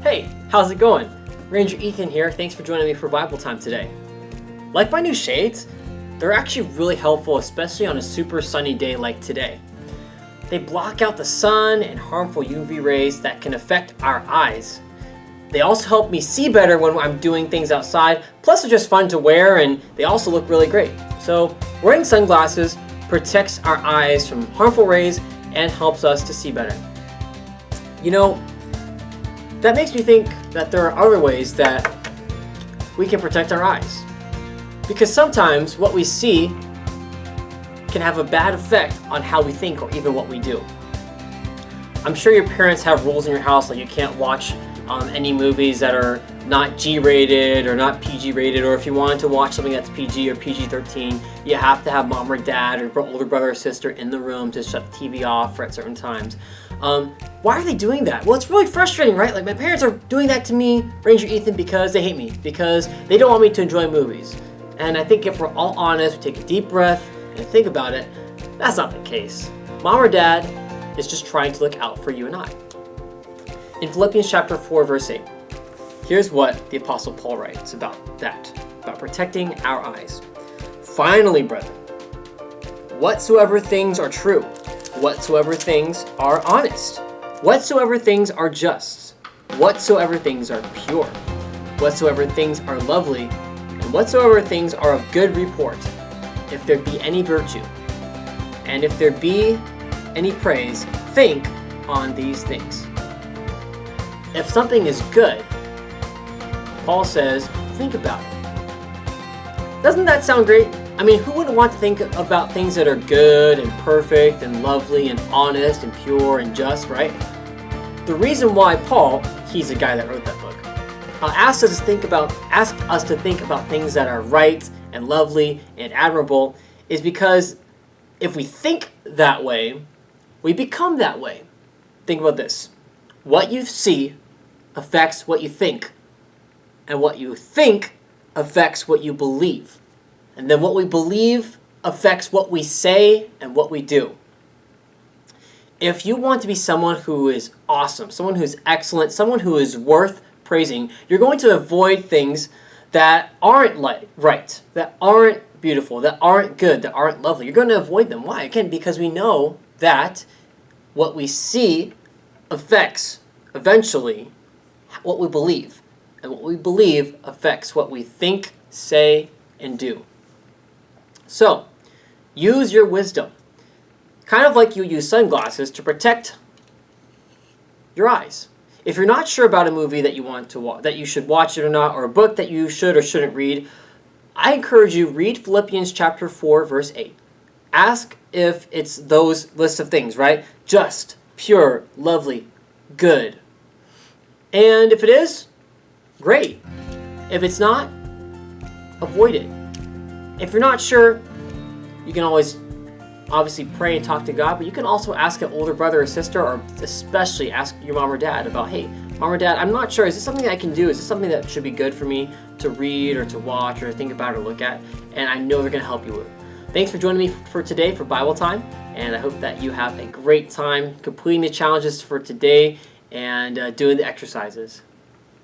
Hey, how's it going? Ranger Ethan here. Thanks for joining me for Bible time today. Like my new shades, they're actually really helpful, especially on a super sunny day like today. They block out the sun and harmful UV rays that can affect our eyes. They also help me see better when I'm doing things outside, plus they're just fun to wear and they also look really great. So wearing sunglasses protects our eyes from harmful rays and helps us to see better. You know, that makes me think that there are other ways that we can protect our eyes. Because sometimes what we see can have a bad effect on how we think or even what we do. I'm sure your parents have rules in your house, like you can't watch any movies that are not G-rated or not PG-rated, or if you wanted to watch something that's PG or PG-13, you have to have mom or dad or older brother or sister in the room to shut the TV off at certain times. Why are they doing that? Well, it's really frustrating, right? Like, my parents are doing that to me, Ranger Ethan, because they hate me, because they don't want me to enjoy movies. And I think if we're all honest, we take a deep breath and think about it, that's not the case. Mom or dad is just trying to look out for you and I. In Philippians chapter 4, verse 8, here's what the Apostle Paul writes about that, about protecting our eyes. Finally, brethren, whatsoever things are true, whatsoever things are honest, whatsoever things are just, whatsoever things are pure, whatsoever things are lovely, and whatsoever things are of good report, if there be any virtue, and if there be any praise, think on these things. If something is good, Paul says, think about it. Doesn't that sound great? I mean, who wouldn't want to think about things that are good and perfect and lovely and honest and pure and just, right? The reason why Paul, he's the guy that wrote that book, asked us to think about things that are right and lovely and admirable is because if we think that way, we become that way. Think about this. What you see affects what you think, and what you think affects what you believe. And then what we believe affects what we say and what we do. If you want to be someone who is awesome, someone who's excellent, someone who is worth praising, you're going to avoid things that aren't right, that aren't beautiful, that aren't good, that aren't lovely. You're going to avoid them. Why? Again, because we know that what we see affects, eventually, what we believe. And what we believe affects what we think, say, and do. So, use your wisdom. Kind of like you use sunglasses to protect your eyes. If you're not sure about a movie that you want to watch, that you should watch it or not, or a book that you should or shouldn't read, I encourage you, read Philippians chapter 4, verse 8. Ask if it's those lists of things, right? Just, pure, lovely, good. And if it is, great. If it's not, avoid it. If you're not sure, you can always obviously pray and talk to God, but you can also ask an older brother or sister, or especially ask your mom or dad about, hey, mom or dad, I'm not sure, is this something I can do? Is this something that should be good for me to read or to watch or to think about or look at? And I know they're going to help you with it. Thanks for joining me for today for Bible time, and I hope that you have a great time completing the challenges for today and doing the exercises.